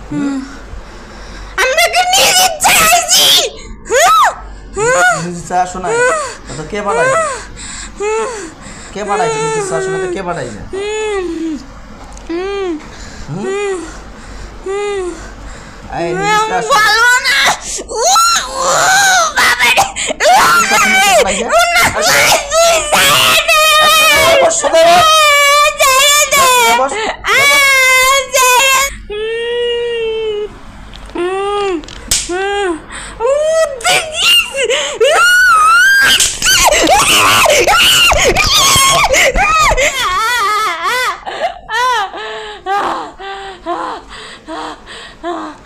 আমাকে নিজ ইচ্ছায় আইছি। নিজ ইচ্ছায় আসো না? তো কে পাঠাইছে? কে পাঠাইছে? নিজ ইচ্ছায় আসো না তো কে পাঠাইছে? এই নিজ ইচ্ছায় আসো। বলবো না। বাবা রে।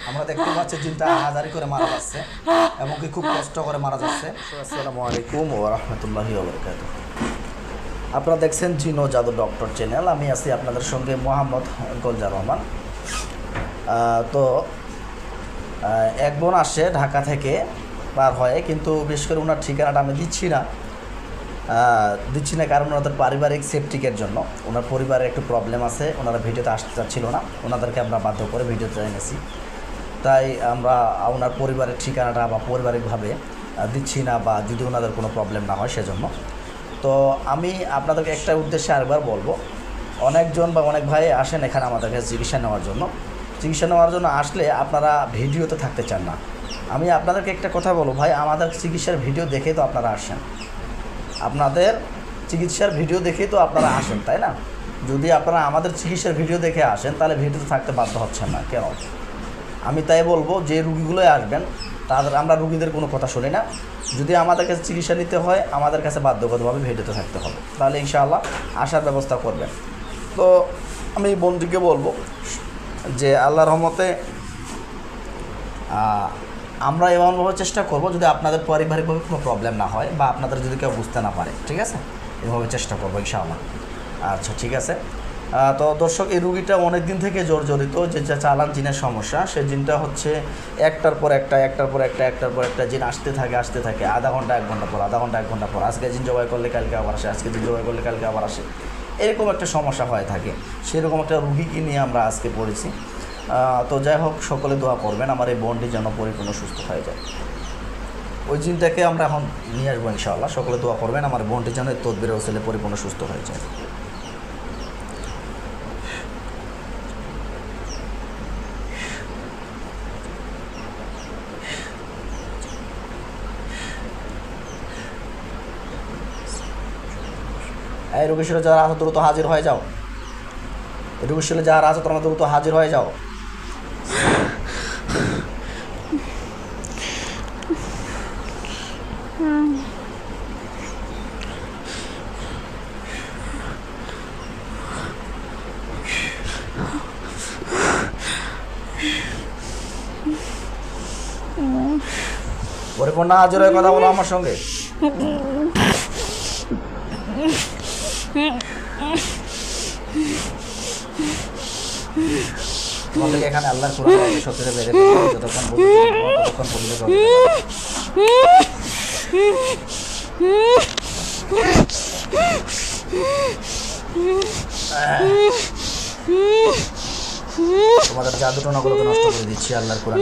আমরা দেখতে পাচ্ছি জিনটা হাজারি করে মারা যাচ্ছে এবং কি খুব কষ্ট করে মারা যাচ্ছে। আসসালামু আলাইকুম ওয়া রাহমাতুল্লাহি ওয়া বারাকাতুহু। আপনারা দেখছেন জিন ও জাদু ডক্টর চ্যানেল। আমি আছি আপনাদের সঙ্গে মোহাম্মদ গোলজার রহমান। তো এক বোন আসে ঢাকা থেকে পার হয়, কিন্তু বিশেষ করে ওনার ঠিকানাটা আমি দিচ্ছি না কারণ ওনাদের পারিবারিক সেফটিকের জন্য। ওনার পরিবারের একটু প্রবলেম আছে, ওনারা ভিডিওতে আসতে চাচ্ছিল না, ওনাদেরকে আমরা বাধ্য করে ভিডিওতে এনেছি। তাই আমরা ওনার পরিবারের ঠিকানাটা বা পারিবারিকভাবে দিচ্ছি না, বা যদি ওনাদের কোনো প্রবলেম না হয় সেজন্য। তো আমি আপনাদেরকে একটা উদ্দেশ্যে আরেকবার বলবো, অনেকজন বা অনেক ভাই আসেন এখানে আমাদের কাছে চিকিৎসা নেওয়ার জন্য আসলে আপনারা ভিডিওতে থাকতে চান না। আমি আপনাদেরকে একটা কথা বলবো, ভাই আমাদের চিকিৎসার ভিডিও দেখেই তো আপনারা আসেন, আপনাদের চিকিৎসার ভিডিও দেখেই তো আপনারা আসেন, তাই না? যদি আপনারা আমাদের চিকিৎসার ভিডিও দেখে আসেন তাহলে ভিডিওতে থাকতে বাধ্য হচ্ছেন না কেন? আমি তাই বলবো, যে রুগীগুলোই আসবেন তাদের আমরা রুগীদের কোনো কথা শুনি না। যদি আমাদের কাছে চিকিৎসা নিতে হয় আমাদের কাছে বাধ্যগতভাবে ভিডিওতে থাকতে হবে, তাহলে ইনশাআল্লাহ আসার ব্যবস্থা করবেন। তো আমি বন্ধুকে বলবো যে আল্লাহর রহমতে আমরা এমনভাবে চেষ্টা করব যদি আপনাদের পারিবারিকভাবে কোনো প্রবলেম না হয় বা আপনাদের যদি কেউ বুঝতে না পারে, ঠিক আছে? এভাবে চেষ্টা করবো ইনশাআল্লাহ। আচ্ছা, ঠিক আছে। তো দর্শক, এই রুগীটা অনেক দিন থেকে জর্জরিত, যে চালান জিনের সমস্যা। সেই জিনটা হচ্ছে একটার পর একটা জিন আসতে থাকে আধা ঘন্টা এক ঘন্টা পর আজকে জিন জবাই করলে কালকে আবার আসে, আজকে জিন জবাই করলে কালকে আবার আসে, এরকম একটা সমস্যা হয়ে থাকে। সেরকম একটা রুগীকে নিয়ে আমরা আজকে পড়েছি। তো যাই হোক, সকলে দোয়া করবেন আমার এই বোনটি যেন পরিপূর্ণ সুস্থ হয়ে যায়। ওই জিনটাকে আমরা এখন নিয়ে আসবো ইনশাআল্লাহ। সকলে দোয়া করবেন আমার বোনটি যেন তদবিরের ওসিলায় পরিপূর্ণ সুস্থ হয়ে যায়। এই রোগীশীলে যারা আছে দ্রুত হাজির হয়ে যাও। এই রোগীশীলে যারা আছে তোমরা দ্রুত হাজির হয়ে যাও। পরিপূর্ণ হাজির হয়ে কথা বলো আমার সঙ্গে। তোমাদেরকে এখানে আল্লাহর কোরআন সত্যিটা বেড়ে যতক্ষণ ততক্ষণ বললে তোমাদের জাদু টোনাগুলোকে নষ্ট করে দিচ্ছি আল্লাহর কোরআন।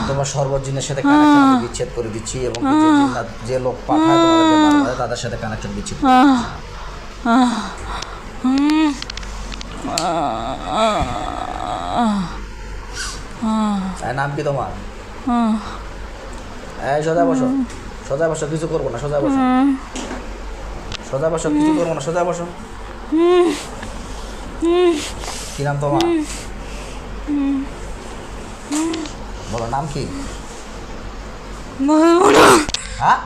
তোমার সর্বজিনের সাথে কানেকশন বিচ্ছেদ করে দিচ্ছি এবং যে লোক পাঠায় তোমাদেরকে তাদের সাথে কানেকশন বিচ্ছেদ করে দিচ্ছি। নাম কি তোমার? এই সোজা বসো, কিছু করবো না, সোজা বসো, কিছু করবো না, সোজা বসো। কি নাম তোমার? বলো নাম কি? হ্যাঁ,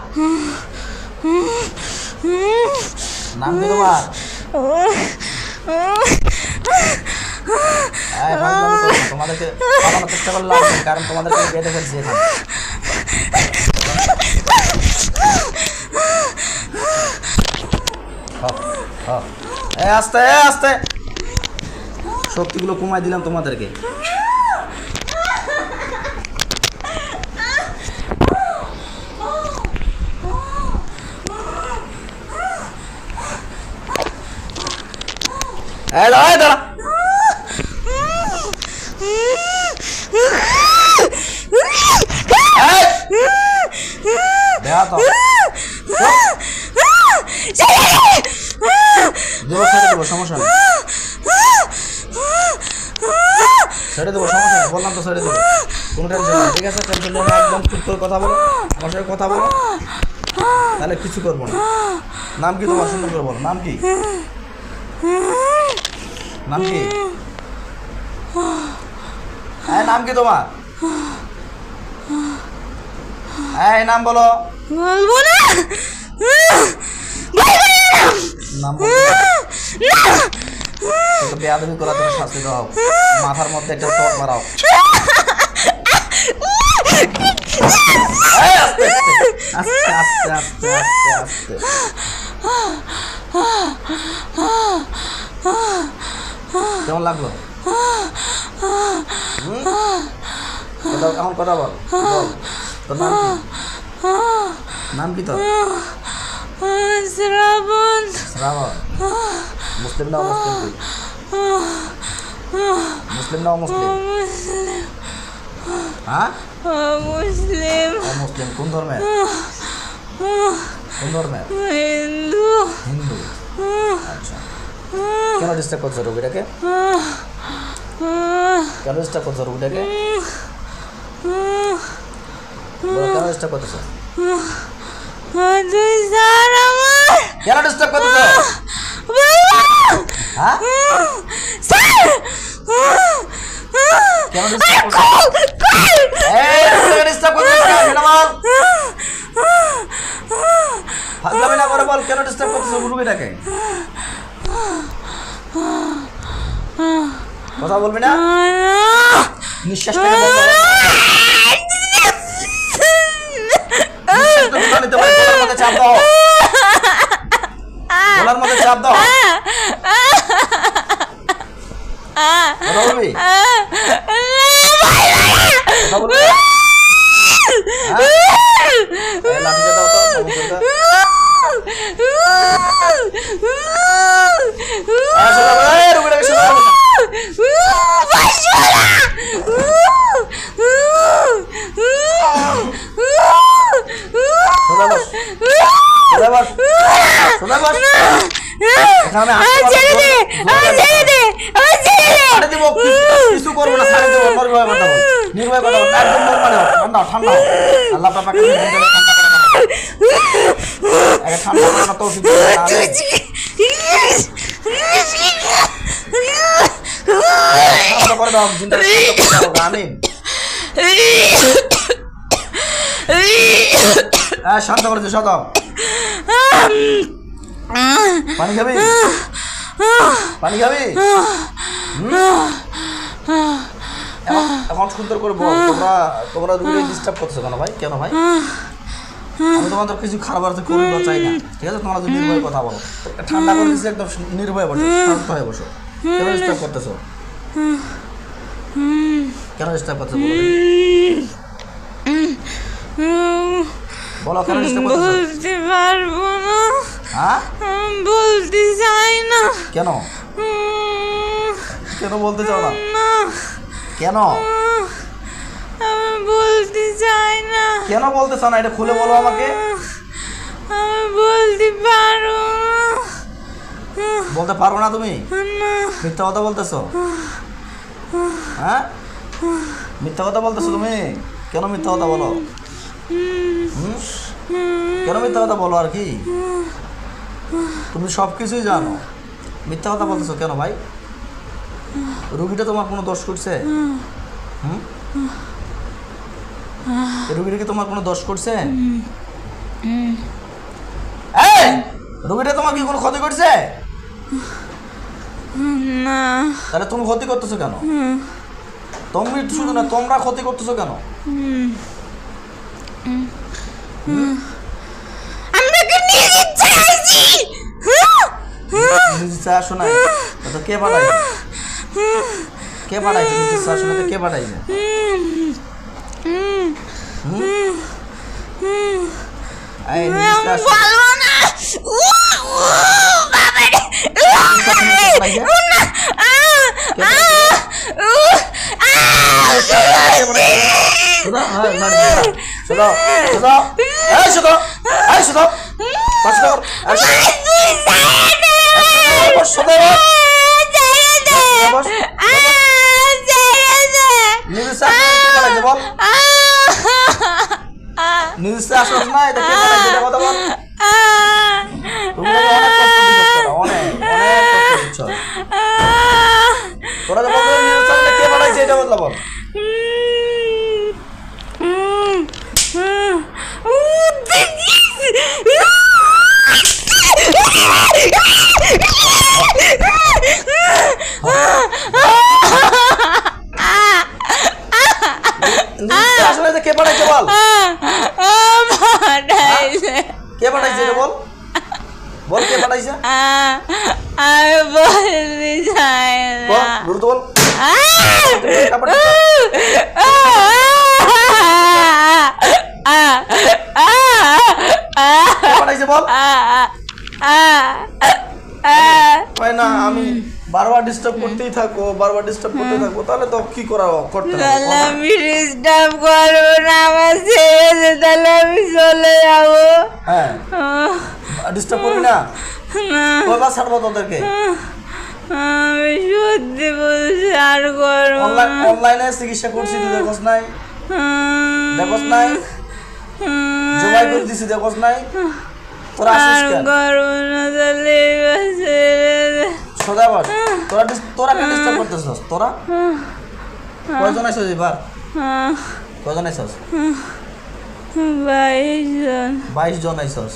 নাম কি তোমার? তোমাদেরকে পালানোর চেষ্টা করলাম কারণ তোমাদেরকে বেঁধে ফেলছি এখানে। আস্তে আস্তে শক্তিগুলো কমাই দিলাম তোমাদেরকে। এই দাঁড়া এই দাঁড়া দেখা তো দেবো সমস্যা নেই ছেড়ে দেবো সমস্যা নেই বললাম তো ছেড়ে দেবো কোনো টেনশন নেই ঠিক আছে টেনশন নেই একদম চুপ করে কথা বলো আমার সাথে কথা বলো তাহলে কিছু করবো না নাম কি তোমার সুন্দর করে বলো নাম কি নাম কি হ্যাঁ নাম কি তোমার হ্যাঁ নাম বলো বলবো না নাম বলো বেয়াদবি করা তুমি শাস্তি দাও মাথার মধ্যে একটা চট মারাও আস্তে আস্তে আস্তে আস্তে আস্তে আস্তে কেমন লাগলো এখন কথা বল তোর নাম কি নাম কি তোর শ্রাবণ শ্রাবণ মুসলিম না মুসলিম তুই মুসলিম না মুসলিম হ্যাঁ মুসলিম মুসলিম কোন ধর্মের কোন ধর্মের হিন্দু হিন্দু আচ্ছা কেন ডিস্টার্ব করছো রোগীটাকে কেন ডিস্টার্ব করছো রোগীটাকে কেন ডিস্টার্ব করতেছো কেন ডিস্টার্ব করতেছো হ্যাঁ কেন ডিস্টার্ব করতেছো ডিস্টার্ব করতেছো ফাজলামি না করে বল কেন ডিস্টার্ব করতেছো রোগীটাকে কথা বলবি না নিঃশ্বাসটাকে বন্ধ কর গলার মধ্যে চাপ দাও গলার মধ্যে চাপ দাও কথা বলবি কথা বলবি লাঠিটা দাও তো কিছু করবো না নির্ভয় কথা একদম নরমাল ঠান্ডা ঠান্ডা আল্লাহ পাক ঠান্ডা ঠান্ডা তো করে দাও আমিন শান্ত করে দিস পানি খাবি পানি খাবি এখন সুন্দর করে বল তোমরা রুগীকে ডিস্টার্ব করছো কেন ভাই কেন ভাই আমি তোমাদের কিছু খারাপ আর করি বা চাই না ঠিক আছে তোমরা যদি নির্ভয় কথা বলো ঠান্ডা করে দিচ্ছি একদম নির্ভয় বসো শান্ত হয়ে বসো কেন ডিস্টার্ব করতেছো কেন ডিস্টার্ব করতেছো বলো কেন ডিস্টার্ব করতেছো বলতে পারবো না হ্যাঁ বলতে চাই না কেন কেন বলতে চাও না কেন আমি বলতে চাই না কেন বলতে চাও না এটা খুলে বলো আমাকে আমি বলতে পারবো না বলতে পারো না তুমি মিথ্যা কথা বলতেছো হ্যাঁ মিথ্যা কথা বলতেছো তুমি কেন মিথ্যা কথা বলো কেন মিথ্যা কথা বলো আর কি তুমি সব কিছুই জানো মিথ্যা কথা বলতেছো কেন ভাই রুগীটা তোমার কোনো দোষ করছে রুগীটা কি তোমার কোনো দোষ করছে রুগীটা তোমার কি কোনো ক্ষতি করছে না তাহলে তুমি ক্ষতি করতেছো কেন তুমি শুধু না তোমরা ক্ষতি করতেছো কেন আসো না তো কে পাঠাইছে কে পাঠাইছে আসো না তো কে পাঠাইছে বলবো না বল কে পাঠাইছে? আমি বলতে চাই বল না। দ্রুত বল। কে পাঠাইছে বল। হয় না, আমি বারবার ডিস্টার্ব করতেই থাকো, বারবার ডিস্টার্ব করতে থাকো, তাহলে তো কি করা করতে হবে? তাহলে আমি ডিস্টার্ব করবো না, আমার ছেড়ে দে, তাহলে আমি চলে যাবো। হ্যাঁ, ডিস্টার্ব করবি না। না, কয়বার ছাড়বো তোদেরকে? আমি সত্যি বলছি আর করবো না। অনলাইনে চিকিৎসা করছি, তুই দেখোস নাই? দেখোস নাই? জমাই করে দিছি, দেখোস নাই? তোরা আসিস আর কেন? করবো না, তাহলে এবার ছেড়ে দে। সোজা বল। তোরা কেন ডিস্টার্ব করতেছস? তোরা কয়জন আইছস এবার? কয়জন আইছস? 22 জন। 22 জন আইছস।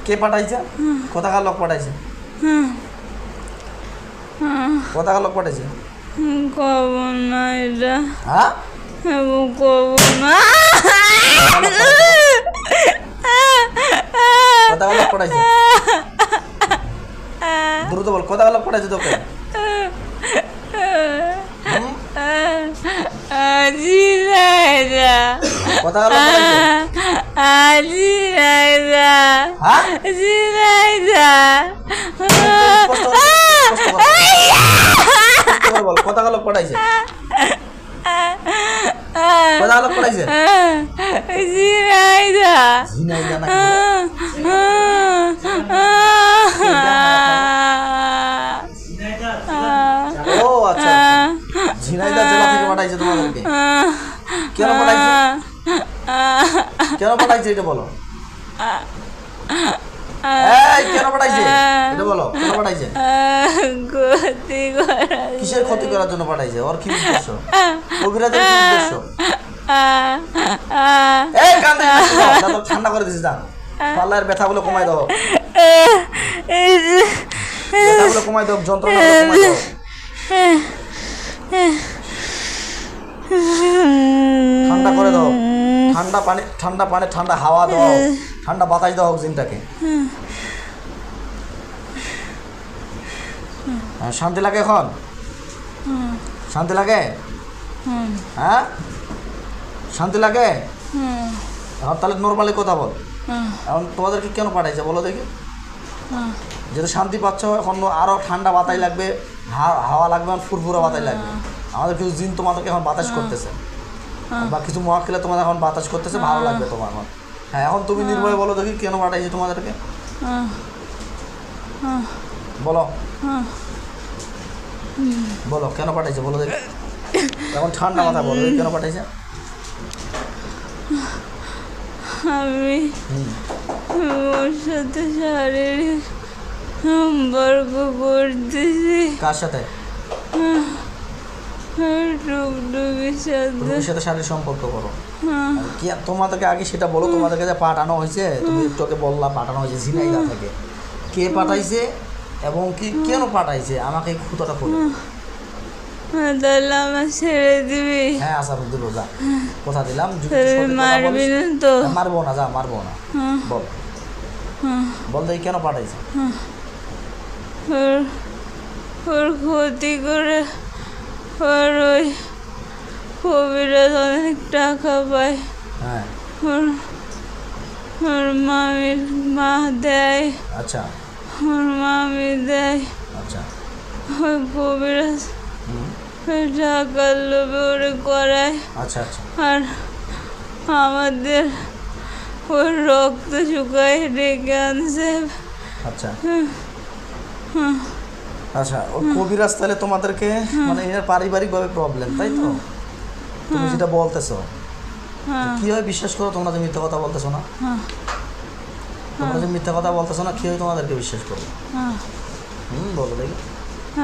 কে পাঠাইছে? কোথাকার লোক পাঠাইছে? কোথাকার লোক পাঠাইছে? কব না এটা, হ্যাঁ, কব না। কোথাকার লোক পাঠাইছে? দ্রুত বল, কোথাকার লোক পাঠাইছে তোকে? জিরাইদা, কোথাকার লোক পাঠাইছে? জিরাইদা, হ্যাঁ, জিরাইদা। কষ্ট করে বল, কোথাকার লোক পাঠাইছে? কোথাকার লোক পাঠাইছে? জিরাইদা। ঝিনাইদা নাকি? ও আচ্ছা, ঝিনাইদা জেলা থেকে পাঠাইছে তোমাদেরকে। কেন পাঠাইছে? কেন পাঠাইছে এটা বলো। এই কেন পাঠাইছে এটা বলো, কেন পাঠাইছে? ক্ষতি করা। কিসের ক্ষতি করার জন্য পাঠাইছে? ওর কি উদ্দেশ্য? কবিরাজের কি উদ্দেশ্য? এই কান্দে তো ঠান্ডা করে দিছিস, যা পাল্লার ব্যথাগুলো কমাই দাও, ব্যথাগুলো কমাই দাও, যন্ত্রণাগুলো কমাই দাও। ঠান্ডা করে দাও, ঠান্ডা পানি, ঠান্ডা পানি, ঠান্ডা হাওয়া দাও, ঠান্ডা বাতাস দাও জিনটাকে। শান্তি লাগে এখন? শান্তি লাগে? হ্যাঁ, শান্তি লাগে এখন? তাহলে নর্মালি কথা বল। এখন তোমাদেরকে কেন পাঠাইছে বলো দেখি? যেহেতু শান্তি পাচ্ছ, এখন আরও ঠান্ডা বাতাস লাগবে, হাওয়া লাগবে, এখন ফুরফুরা বাতাস লাগবে। আমাদের কিছু জিন তোমাদেরকে এখন বাতাস করতেছে, বা কিছু মহাকিলে তোমাদের এখন বাতাস করতেছে, ভালো লাগবে তোমার এখন। হ্যাঁ, এখন তুমি নির্ভয়ে বলো দেখি কেন পাঠাইছে তোমাদেরকে? বলো, বলো কেন পাঠাইছে বলো দেখি। এখন ঠান্ডা মাথা বলো কেন পাঠাইছে? আমি ওর সাথে শারীরিক সম্পর্ক করতেছি। কার সাথে? টুকটুকির সাথে। টুকির সাথে শারীরিক সম্পর্ক করো। কি তোমাদেরকে আগে সেটা বলো, তোমাদেরকে যে পাঠানো হয়েছে, তুমি একটু বললা পাঠানো হয়েছে ঝিনাইদা থেকে। কে পাঠাইছে এবং কি কেন পাঠাইছে আমাকে খুঁতোটা বলো। তাহলে আমার ছেড়ে দিবি? হ্যাঁ, আচ্ছা দিব, যা কথা দিলাম। মারবি না তো? মারবো না, যা মারবো না, বল বল দেখি কেন পাঠাইছে? ওর ক্ষতি করে ওর ওই কবিরাজ অনেক টাকা পায়। হ্যাঁ, ওর মামির মা দেয়। আচ্ছা, ওর মামি দেয়। আচ্ছা, ওই কবিরাজ টাকার লোভে ওরে করায়। আচ্ছা, আচ্ছা, আর আমাদের ওর রক্ত শুকায় ডেকে আনছে। আচ্ছা, আচ্ছা। ও কবিরাজ তাহলে তোমাদেরকে মানে এর পারিবারিকভাবে প্রবলেম, তাই তো? তুমি যেটা বলতেছো কিভাবে বিশ্বাস করো? তোমরা যে মিথ্যা কথা বলতেছো না, তোমরা যে মিথ্যা কথা বলতেছো না, কিভাবে তোমাদেরকে বিশ্বাস করবো? বলো দেখি।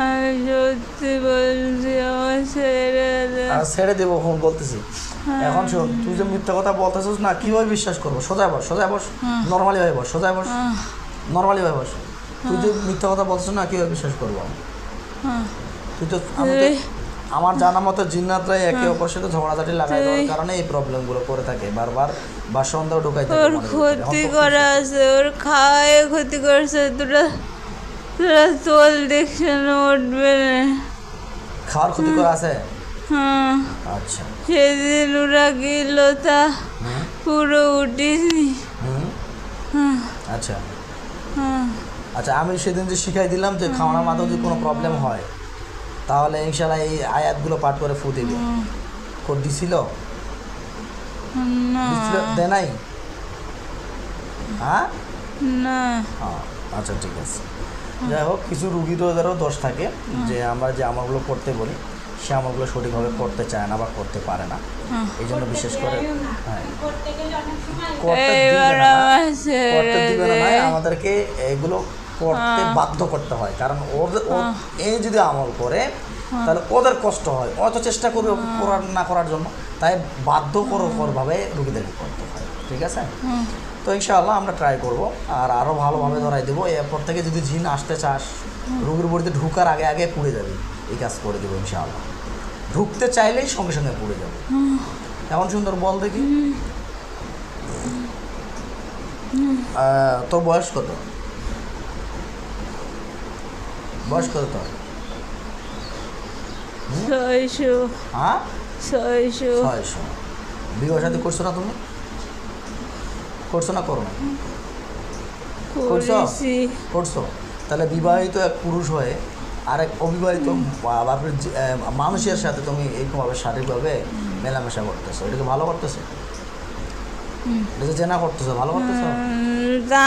আমি সত্যি বলছি, আমার ছেড়ে দে। আর ছেড়ে দেবো বলতেছি। এখন শোন, তুই যে মিথ্যা কথা বলতেছিস না, কিভাবে বিশ্বাস করবো? সোজা বস, সোজা বস, নর্মালি ভাবে বস, সোজা বস, নর্মালি ভাবে বস। তুই যে মিথ্যা কথা বলছিস না, কিভাবে বিশ্বাস করবো? তুই তো আমার জানা মতো জিন্নাতরাই একে অপরের সাথে ঝগড়াঝাটি লাগাই দেওয়ার কারণে এই প্রবলেমগুলো করে থাকে বারবার, বা সন্দেহ ঢুকাই থাকে ওর মনের ভিতরে। ক্ষতি করা আছে, ওর খাওয়ায় ক্ষতি করছে। তোরা তোরা চল দেখছে না, উঠবে না। খাওয়ার ক্ষতি করা আছে? হ্যাঁ, আচ্ছা। সেদিন ওরা গেল, তা পুরো উঠিনি। আচ্ছা হ্যাঁ, আচ্ছা, আমি সেদিন যে শিখাই দিলাম যে খাওয়ানোর মাধ্যমে যদি কোনো প্রবলেম হয় তাহলে ইনশাল্লাহ এই আয়াতগুলো পাঠ করে ফু দিবে। দিছিল? না দেয় নাই? হ্যাঁ, না। আচ্ছা ঠিক আছে। যাই হোক, কিছু রুগীদেরও দোষ থাকে যে আমরা যে আমলগুলো করতে বলি সে আমলগুলো সঠিকভাবে করতে চায় না বা করতে পারে না। এই জন্য বিশেষ করে করতে দিবে না, আমাদেরকে এগুলো করতে বাধ্য করতে হয়। কারণ এই যদি আমল করে তাহলে ওদের কষ্ট হয়, অত চেষ্টা করবে না করার জন্য, তাই বাধ্যকরভাবে রুগীদেরকে করতে হয়। ঠিক আছে? তো ইনশাআল্লাহ আমরা ট্রাই করব আর আরও ভালোভাবে ধরাই দেবো। এরপর থেকে যদি জিন আসতে চাস, রুগীর বডিতে ঢুকার আগে আগে পুড়ে যাবে, এই কাজ করে দেবো ইনশাআল্লাহ। ঢুকতে চাইলেই সঙ্গে সঙ্গে পুড়ে যাবে। এমন সুন্দর বল দেখি। তোর বয়স কত? বয়স কত তোর? 600। হ্যাঁ, 600। বিবাহ শাদী করছো না তুমি? করছো না? করো না? করছো? তাহলে বিবাহিত এক পুরুষ হয়ে আরেক অবিবাহিত মানুষের সাথে তুমি এইরকমভাবে শারীরিকভাবে মেলামেশা করতেছো, এটাকে ভালো করতেছো? এটা জেনা করতেছো, ভালো করতেছো?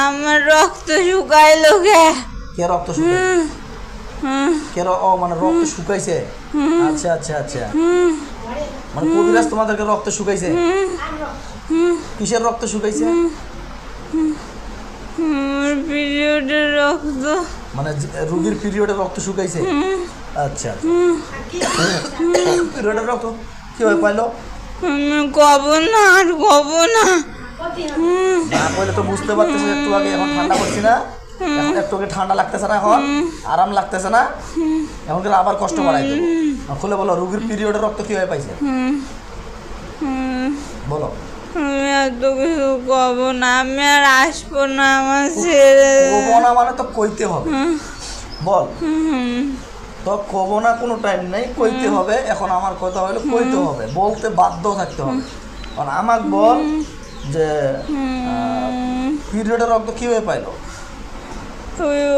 আমার রক্ত শুকাইলো। কে রক্ত শুকাইছে? মানে রক্ত শুকাইছে? আচ্ছা আচ্ছা আচ্ছা, মানে কবিরাজ তোমাদেরকে রক্ত শুকাইছে? কিসের রক্ত শুকাইছে? পিরিয়ডের রক্ত। মানে রোগীর পিরিয়ডের রক্ত শুকাইছে? আচ্ছা, পিরিয়ডের রক্ত কিভাবে পাইলো? কব না, আর কব না। না কইলে তো বুঝতে পারতেছি একটু আগে। এখন ঠান্ডা করছি না? এখন একটু আগে ঠান্ডা লাগতেছে না? এখন আরাম লাগতেছে না? এখন কিন্তু আবার কষ্ট বাড়াই দেবো। খুলে বলো, রোগীর পিরিয়ডের রক্ত কিভাবে পাইছে বলো। আমি এত কিছু কব না, আমি আর আসবো না। আমার ছেড়ে কব না মানে তো কইতে হবে, বল। তো কব না কোনো টাইম নেই, কইতে হবে। এখন আমার কথা হলো কইতে হবে, বলতে বাধ্য থাকতে হবে। কারণ আমাকে বল যে পিরিয়ডের রক্ত কিভাবে পাইলো?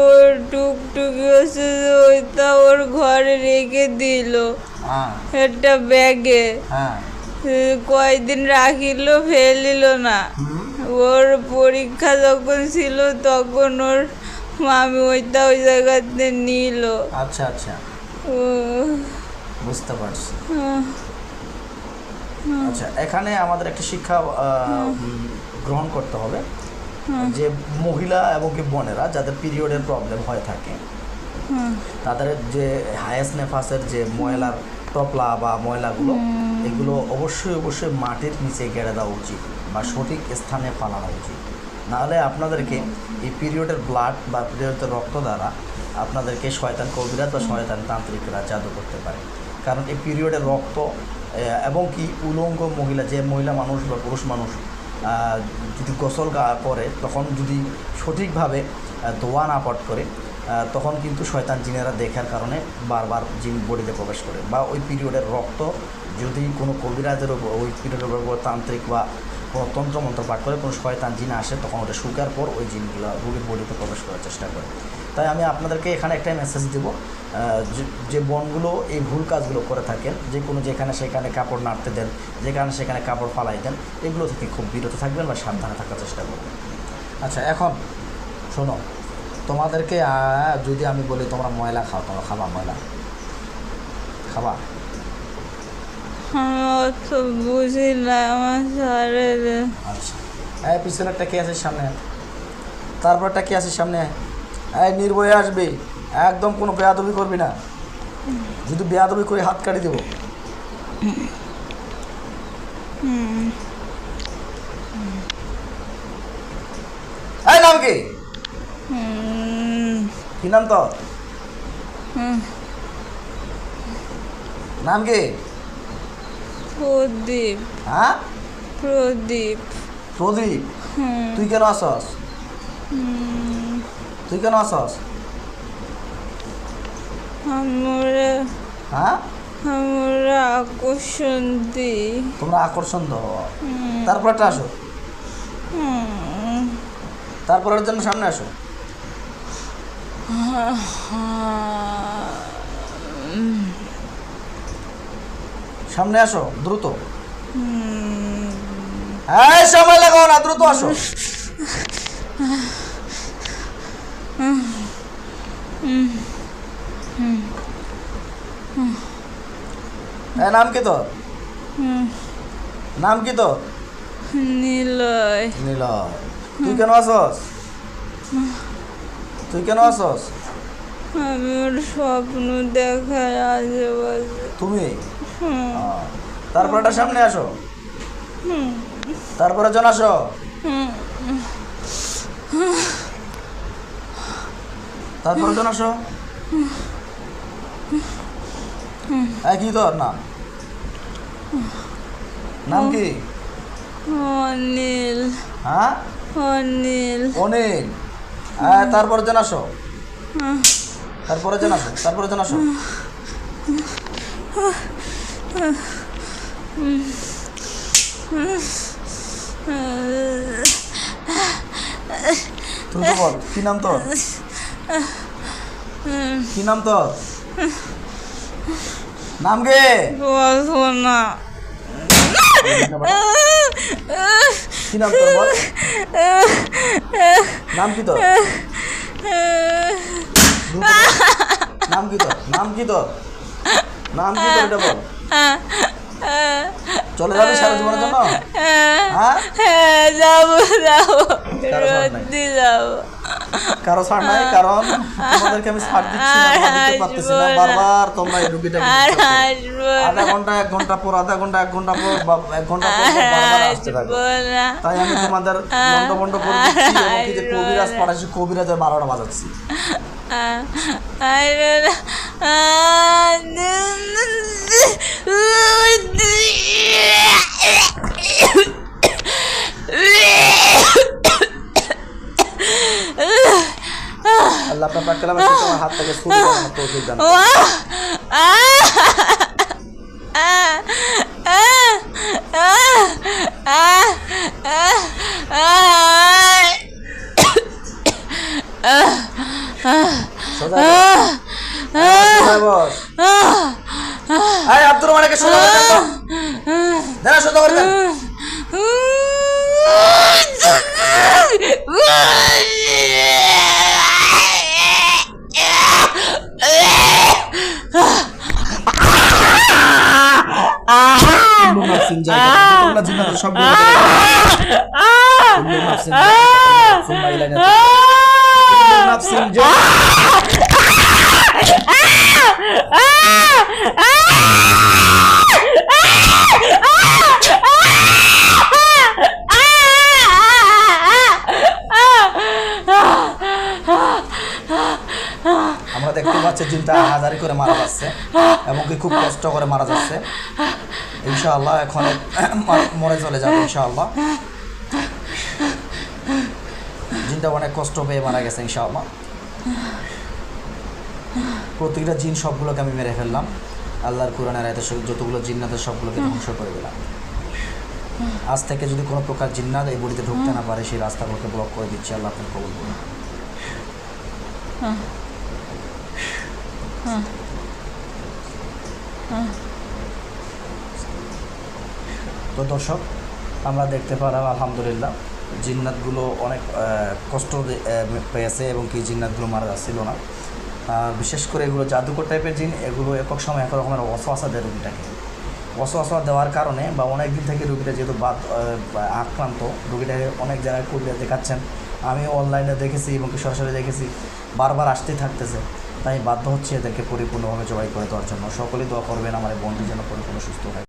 ওর টুকটুকি হচ্ছে, ওইটা ওর ঘরে রেখে দিল একটা ব্যাগে। কয়েকদিন রাখিল, ফেলিল না। ওর পরীক্ষা যখন ছিল তখন ওর মামি ওইটা ওই জায়গাতে নিল। আচ্ছা আচ্ছা, বুঝতে পারছি। আচ্ছা, এখানে আমাদের একটা শিক্ষা গ্রহণ করতে হবে যে মহিলা এবং কি বোনেরা যাদের পিরিয়ডের প্রবলেম হয়ে থাকে তাদের যে হায়াস নেফাসের যে ময়লার টপলা বা ময়লাগুলো, এগুলো অবশ্যই অবশ্যই মাটির নিচে গেড়ে দেওয়া উচিত বা সঠিক স্থানে পালানো উচিত। নাহলে আপনাদেরকে এই পিরিয়ডের ব্লাড বা পিরিয়ডের রক্ত দ্বারা আপনাদেরকে শয়তান কবিরাজ বা শয়তান তান্ত্রিকরা জাদু করতে পারে। কারণ এই পিরিয়ডের রক্ত এবং কি উলঙ্গ মহিলা, যে মহিলা মানুষ বা পুরুষ মানুষ যদি গোসল করে তখন যদি সঠিকভাবে ধোয়া না পট করে তখন কিন্তু শয়তান জিনেরা দেখার কারণে বারবার জিন বডিতে প্রবেশ করে। বা ওই পিরিয়ডের রক্ত যদি কোনো কবিরাজের ওই পিরিয়ডের উপর তান্ত্রিক বা কোনো তন্ত্রমন্ত্র পাঠ করে কোনো শয়তান জিন আসে, তখন ওটা শুকার পর ওই জিনগুলো রোগীর বডিতে প্রবেশ করার চেষ্টা করে। তাই আমি আপনাদেরকে এখানে একটাই মেসেজ দেবো, যে বোনগুলো এই ভুল কাজগুলো করে থাকেন, যে কোনো যেখানে সেখানে কাপড় নাড়তে দেন, যেখানে সেখানে কাপড় ফালাই দেন, এগুলো থেকে খুব বিরত থাকবেন বা সাবধানে থাকার চেষ্টা করবেন। আচ্ছা, এখন শোনো, তোমাদেরকে যদি আমি বলি তোমরা ময়লা খাও, তোমরা খাবা? ময়লা খাবা? তো বুঝি না, আমার সারে। আচ্ছা, পিছনেরটা কে আছে সামনে? তারপরটা কে আছে সামনে? নির্ভয়ে আসবে, একদম কোনো বেয়াদবি করবি না। যদি বেয়াদবি করে হাত কাটি দেবো। নাম কি? কি নাম তোর? নাম কি? প্রদীপ। হ্যাঁ, প্রদীপ। প্রদীপ। তুই কেন আসস? তুই কেন আসস? আমরা হ্যাঁ, আমরা আকর্ষণ দিই। তোমরা আকর্ষণ দাও। তারপরটা আসো, তারপরের জন্য সামনে আসো। সামনে আসো দ্রুত। এই সময় লাগাও না, দ্রুত আসো। নাম কি তোর? নাম কি তোর? নিলয়। নিলয়। তুই কেন আসস? তুই কেন আসস? আমার স্বপ্ন দেখার আশেপাশে। তুমি তারপরটা সামনে আসো, তারপরে জন আসো। তারপরে জন আসো। কি তোর নাম? নাম কি? অনিল। হ্যাঁ, অনিল। অনিল। তারপরে জন আসো, তারপরে জন আসো, তারপরে জন আসো। তুই তো বল, কি নাম তোর? কি নাম তোর? নাম কে? বলবো না। কি নাম তোর বল? নাম কি তোর? নাম কি তোর? নাম কি তোর? নাম কি তোর? এটা বল। চলে যাবে সারা জীবনের জন্য? হ্যাঁ, যাবো যাবো, সত্যি যাবো। কারো ছাড় নাই, কারণ তোমাদেরকে আমি ছাড় দিচ্ছি না, দিতে পারতেছি না। বারবার তোমরা এই রুগীটা আধা ঘন্টা 1 ঘন্টা পর, আধা ঘন্টা 1 ঘন্টা পর, 1 ঘন্টা পর বারবার আসতে থাকো। তাই আমি তোমাদের বন্ধ করে দিচ্ছি এবং কি যে কবিরাজ পাঠাচ্ছি, কবিরাজের 12টা বাজাচ্ছি। আল্লাহ আপনার পাক কালামে তোমার হাত থেকে ছুরি লাগানো তৌফিক দান করুন। সোজা বস। আব্দুর রহমানকে সোজা করে দেন, দেন সোজা করে দেন। আমরা দেখতে পাচ্ছি জিনটা হাজারি করে মারা যাচ্ছে এবং কি খুব কষ্ট করে মারা যাচ্ছে। ইনশাআল্লাহ এখন মরে চলে যাবে ইনশাআল্লাহ। জিনটা অনেক কষ্ট পেয়ে মারা গেছে ইনশাআল্লাহ। প্রত্যেকটা জিন সবগুলোকে আমি মেরে ফেললাম। আল্লাহর কোরআনের আয়াতে যতগুলো জিন্নাতের সবগুলোকে ধ্বংস করে দিলাম। আজ থেকে যদি কোনো প্রকার জিন্নাত এই বডিতে ঢুকতে না পারে, সেই রাস্তাগুলোকে ব্লক করে দিচ্ছি। আল্লাহ আপনি কবুল করুন। তো দর্শক, আমরা দেখতে পেলাম আলহামদুলিল্লাহ জিন্নাতগুলো অনেক কষ্ট পেয়েছে এবং কি জিন্নাতগুলো মারা যাচ্ছিল না। বিশেষ করে এগুলো জাদুকর টাইপের জিন, এগুলো একক সময় এক রকমের ওয়াসওয়াসা দেয় রোগীটাকে। ওয়াসওয়াসা দেওয়ার কারণে বা অনেক দিন থেকে রোগীটা যেহেতু আক্রান্ত, রোগীটাকে অনেক জায়গায় করিয়ে দেখাচ্ছেন, আমি অনলাইনে দেখেছি এবং কি সরাসরি দেখেছি, বারবার আসতেই থাকতেছে। তাই বাধ্য হচ্ছে এদেরকে পরিপূর্ণভাবে জবাই করে দেওয়ার জন্য। সকলেই দোয়া করবেন আমার এই বন্ধু যেন পরিপূর্ণ সুস্থ হয়।